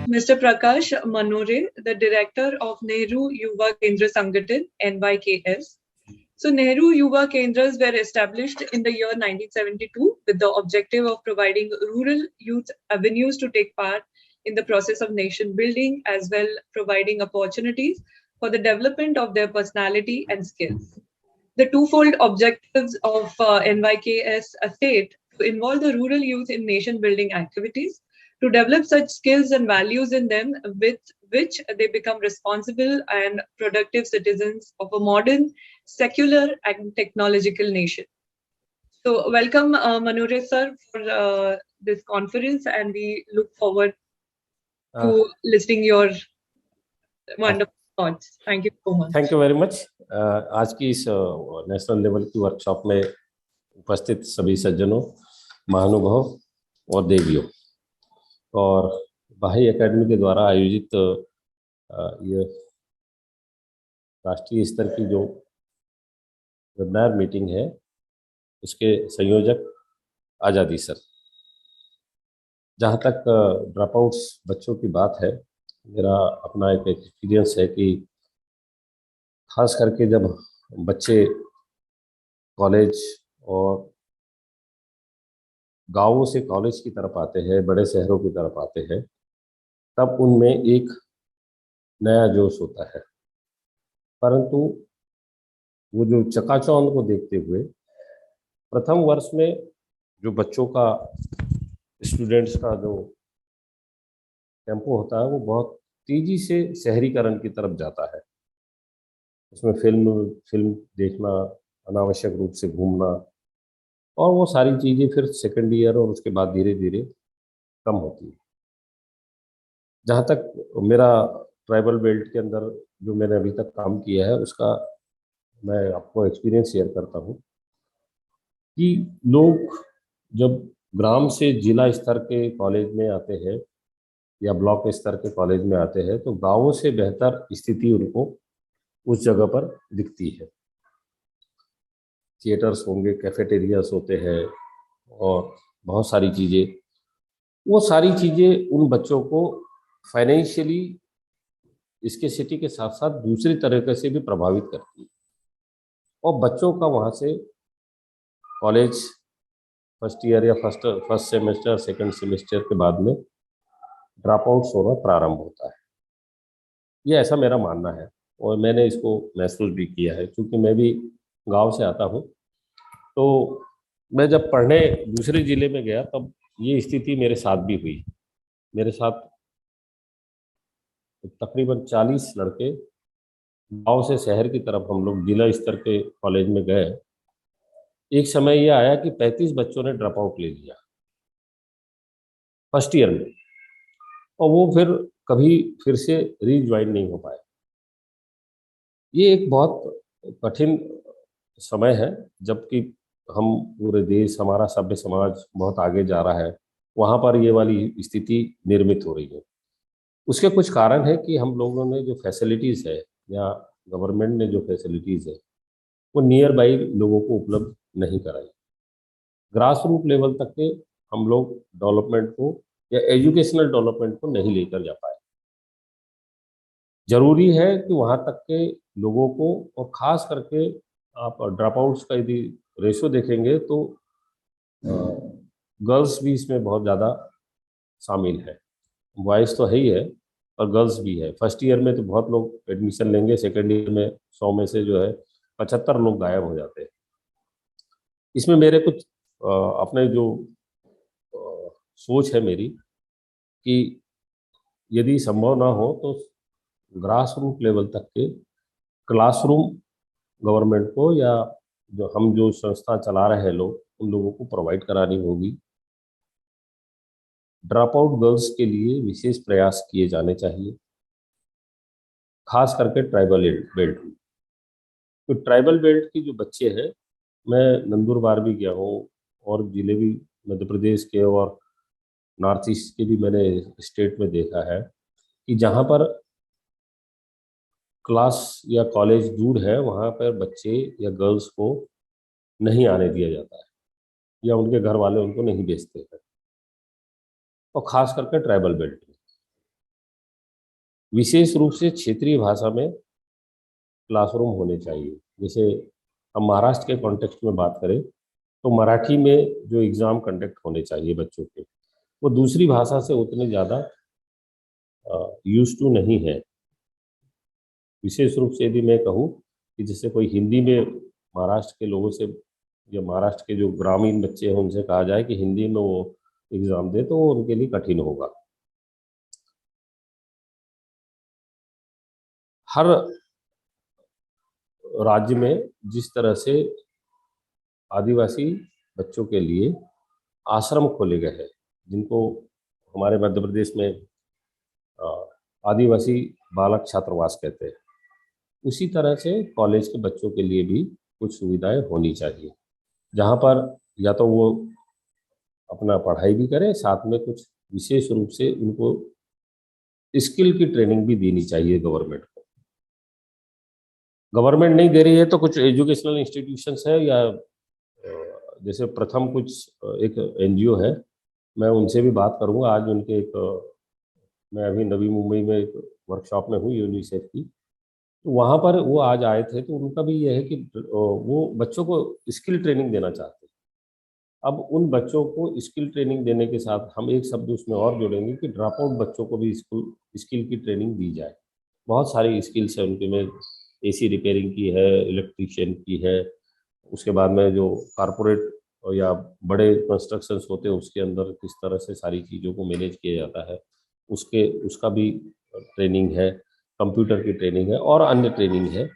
Mr. Prakash Manore, the director of Nehru Yuva Kendra Sangatan, NYKS. So Nehru Yuva Kendras were established in the year 1972 with the objective of providing rural youth avenues to take part in the process of nation building, as well providing opportunities for the development of their personality and skills. The twofold objectives of NYKS state to involve the rural youth in nation building activities, to develop such skills and values in them with which they become responsible and productive citizens of a modern, secular and technological nation. So welcome Manore sir for this conference, and we look forward to listening your wonderful thoughts. Thank you so much. Thank you very much. आज की इस national level की workshop में उपस्थित सभी सज्जनों, महानुभाव और देवियों और भाई एकेडमी के द्वारा आयोजित ये राष्ट्रीय स्तर की जो वेबिनार मीटिंग है, उसके संयोजक आज़ादी सर। जहाँ तक ड्रॉप आउट्स बच्चों की बात है, मेरा अपना एक एक्सपीरियंस है कि खास करके जब बच्चे कॉलेज और गांवों से कॉलेज की तरफ आते हैं, बड़े शहरों की तरफ आते हैं, तब उनमें एक नया जोश होता है। परंतु वो जो चकाचौंध को देखते हुए प्रथम वर्ष में जो बच्चों का, स्टूडेंट्स का जो टेम्पो होता है, वो बहुत तेजी से शहरीकरण की तरफ जाता है। उसमें फिल्म देखना, अनावश्यक रूप से घूमना और वो सारी चीज़ें फिर सेकेंड ईयर और उसके बाद धीरे धीरे कम होती है। जहाँ तक मेरा ट्राइबल बेल्ट के अंदर जो मैंने अभी तक काम किया है, उसका मैं आपको एक्सपीरियंस शेयर करता हूँ कि लोग जब ग्राम से जिला स्तर के कॉलेज में आते हैं या ब्लॉक स्तर के कॉलेज में आते हैं, तो गाँवों से बेहतर स्थिति उनको उस जगह पर दिखती है। थिएटर्स होंगे, कैफेटेरियास होते हैं और बहुत सारी चीज़ें, वो सारी चीज़ें उन बच्चों को फाइनेंशियली इसके सिटी के साथ साथ दूसरी तरीके से भी प्रभावित करती है और बच्चों का वहाँ से कॉलेज फर्स्ट ईयर या फर्स्ट सेमेस्टर, सेकंड सेमेस्टर के बाद में ड्रॉप आउट्स होना प्रारंभ होता है। ये ऐसा मेरा मानना है और मैंने इसको महसूस भी किया है, क्योंकि मैं भी गांव से आता हूँ। तो मैं जब पढ़ने दूसरे ज़िले में गया, तब ये स्थिति मेरे साथ भी हुई। मेरे साथ तकरीबन 40 लड़के गांव से शहर की तरफ हम लोग जिला स्तर के कॉलेज में गए। एक समय ये आया कि 35 बच्चों ने ड्रॉप आउट ले लिया फर्स्ट ईयर में, और वो फिर से रीज्वाइन नहीं हो पाए। ये एक बहुत कठिन समय है, जबकि हम पूरे देश, हमारा सभ्य समाज बहुत आगे जा रहा है, वहाँ पर ये वाली स्थिति निर्मित हो रही है। उसके कुछ कारण है कि हम लोगों ने जो फैसिलिटीज़ है या गवर्नमेंट ने जो फैसिलिटीज़ है वो नियर बाई लोगों को उपलब्ध नहीं कराई। ग्रास रूट लेवल तक के हम लोग डेवलपमेंट को या एजुकेशनल डेवलपमेंट को नहीं लेकर जा पाए। जरूरी है कि वहाँ तक के लोगों को, और ख़ास करके आप ड्रॉप आउट्स का यदि रेशो देखेंगे तो गर्ल्स भी इसमें बहुत ज़्यादा शामिल है। बॉयज़ तो है ही है और गर्ल्स भी है। फर्स्ट ईयर में तो बहुत लोग एडमिशन लेंगे, सेकेंड ईयर में 100 में से जो है 75 लोग गायब हो जाते हैं। इसमें मेरे कुछ अपने जो सोच है मेरी कि यदि संभव ना हो तो ग्रास रूट लेवल तक के क्लासरूम गवर्नमेंट को या जो संस्था चला रहे हैं लोग, उन लोगों को प्रोवाइड करानी होगी। ड्रॉप आउट गर्ल्स के लिए विशेष प्रयास किए जाने चाहिए, खास करके ट्राइबल बेल्ट में। तो ट्राइबल बेल्ट की जो बच्चे हैं, मैं नंदुरबार भी गया हूँ और जिले भी मध्य प्रदेश के और नॉर्थ ईस्ट के भी मैंने स्टेट में देखा है कि जहाँ पर क्लास या कॉलेज दूर है, वहाँ पर बच्चे या गर्ल्स को नहीं आने दिया जाता है या उनके घर वाले उनको नहीं भेजते हैं, और ख़ास करके ट्राइबल बेल्ट में। विशेष रूप से क्षेत्रीय भाषा में क्लासरूम होने चाहिए। जैसे हम महाराष्ट्र के कॉन्टेक्स्ट में बात करें तो मराठी में जो एग्ज़ाम कंडक्ट होने चाहिए बच्चों के, वो दूसरी भाषा से उतने ज़्यादा यूज टू नहीं है। विशेष रूप से यदि मैं कहूँ कि जैसे कोई हिंदी में महाराष्ट्र के लोगों से या महाराष्ट्र के जो ग्रामीण बच्चे हैं उनसे कहा जाए कि हिंदी में वो एग्ज़ाम दे तो वो उनके लिए कठिन होगा। हर राज्य में जिस तरह से आदिवासी बच्चों के लिए आश्रम खोले गए हैं, जिनको हमारे मध्य प्रदेश में आदिवासी बालक छात्रावास कहते हैं, उसी तरह से कॉलेज के बच्चों के लिए भी कुछ सुविधाएं होनी चाहिए, जहाँ पर या तो वो अपना पढ़ाई भी करें, साथ में कुछ विशेष रूप से उनको स्किल की ट्रेनिंग भी देनी चाहिए गवर्नमेंट को। गवर्नमेंट नहीं दे रही है तो कुछ एजुकेशनल इंस्टीट्यूशंस है या जैसे प्रथम कुछ एक एनजीओ है, मैं उनसे भी बात करूंगा। आज उनके मैं अभी नवी मुंबई में एक वर्कशॉप में हूँ यूनिसेफ की, तो वहाँ पर वो आज आए थे, तो उनका भी ये है कि वो बच्चों को स्किल ट्रेनिंग देना चाहते हैं। अब उन बच्चों को स्किल ट्रेनिंग देने के साथ हम एक शब्द उसमें और जोड़ेंगे कि ड्रॉप आउट बच्चों को भी स्किल की ट्रेनिंग दी जाए। बहुत सारी स्किल्स है उनके में, एसी रिपेयरिंग की है, इलेक्ट्रीशियन की है, उसके बाद में जो कारपोरेट या बड़े कंस्ट्रक्शंस होते हैं उसके अंदर किस तरह से सारी चीज़ों को मैनेज किया जाता है, उसका भी ट्रेनिंग है, कंप्यूटर की ट्रेनिंग है और अन्य ट्रेनिंग है।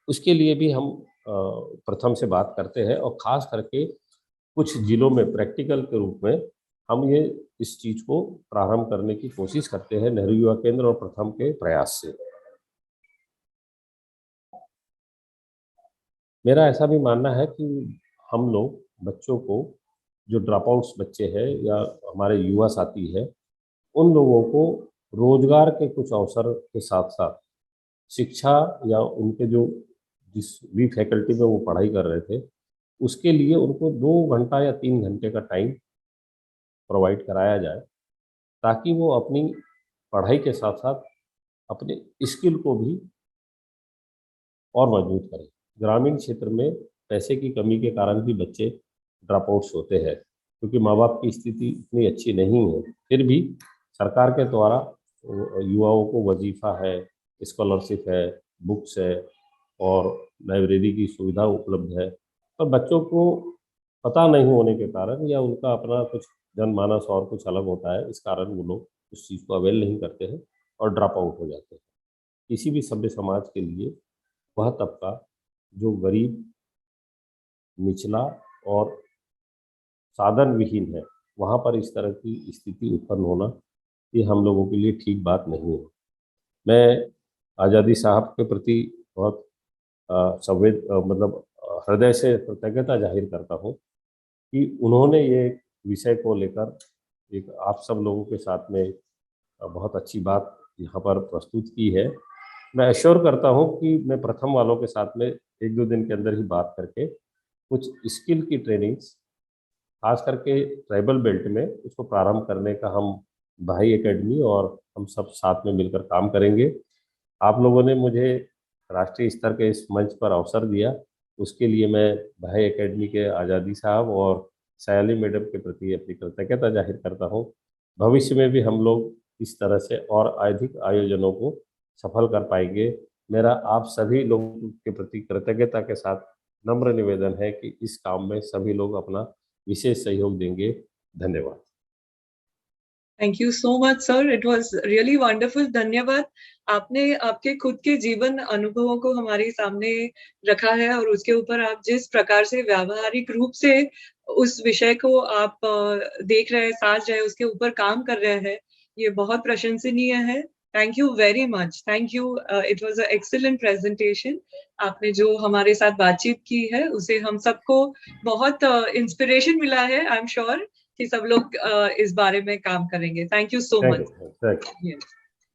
उसके लिए भी हम प्रथम से बात करते हैं और ख़ास करके कुछ जिलों में प्रैक्टिकल के रूप में हम ये इस चीज़ को प्रारंभ करने की कोशिश करते हैं नेहरू युवा केंद्र और प्रथम के प्रयास से। मेरा ऐसा भी मानना है कि हम लोग बच्चों को, जो ड्रॉप आउट्स बच्चे हैं या हमारे युवा साथी हैं, उन लोगों को रोजगार के कुछ अवसर के साथ साथ शिक्षा या उनके जो जिस भी फैकल्टी में वो पढ़ाई कर रहे थे उसके लिए उनको 2 घंटा या 3 घंटे का टाइम प्रोवाइड कराया जाए, ताकि वो अपनी पढ़ाई के साथ साथ अपने स्किल को भी और मजबूत करें। ग्रामीण क्षेत्र में पैसे की कमी के कारण भी बच्चे ड्रॉप आउट्स होते हैं, क्योंकि माँ बाप की स्थिति इतनी अच्छी नहीं है। फिर भी सरकार के द्वारा युवाओं को वजीफा है, स्कॉलरशिप है, बुक्स है और लाइब्रेरी की सुविधा उपलब्ध है, पर बच्चों को पता नहीं होने के कारण या उनका अपना कुछ जनमानस और कुछ अलग होता है, इस कारण वो लोग उस चीज़ को अवेल नहीं करते हैं और ड्रॉप आउट हो जाते हैं। किसी भी सभ्य समाज के लिए वह तबका जो गरीब, निचला और साधन विहीन है, वहाँ पर इस तरह की स्थिति उत्पन्न होना ये हम लोगों के लिए ठीक बात नहीं है। मैं आज़ादी साहब के प्रति बहुत हृदय से कृतज्ञता जाहिर करता हूँ कि उन्होंने ये विषय को लेकर एक आप सब लोगों के साथ में बहुत अच्छी बात यहाँ पर प्रस्तुत की है। मैं एश्योर करता हूँ कि मैं प्रथम वालों के साथ में 1-2 दिन के अंदर ही बात करके कुछ स्किल की ट्रेनिंग्स खास करके ट्राइबल बेल्ट में उसको प्रारंभ करने का हम भाई एकेडमी और हम सब साथ में मिलकर काम करेंगे। आप लोगों ने मुझे राष्ट्रीय स्तर के इस मंच पर अवसर दिया, उसके लिए मैं भाई एकेडमी के आज़ादी साहब और सयाली मैडम के प्रति अपनी कृतज्ञता जाहिर करता हूँ। भविष्य में भी हम लोग इस तरह से और अधिक आयोजनों को सफल कर पाएंगे। मेरा आप सभी लोगों के प्रति कृतज्ञता के साथ नम्र निवेदन है कि इस काम में सभी लोग अपना विशेष सहयोग देंगे। धन्यवाद। Thank you so much sir, it was really wonderful. धन्यवाद, आपने आपके खुद के जीवन अनुभवों को हमारे सामने रखा है और उसके ऊपर आप जिस प्रकार से व्यावहारिक रूप से उस विषय को आप देख रहे हैं, साज रहे हैं, उसके ऊपर काम कर रहे हैं, ये बहुत प्रशंसनीय है। Thank you very much, thank you. It was a excellent presentation. आपने जो हमारे साथ बातचीत की है उसे हम सबको बहुत इंस्पिरेशन मिला है। आई एम श्योर कि सब लोग इस बारे में काम करेंगे। Thank you so much. Thank you.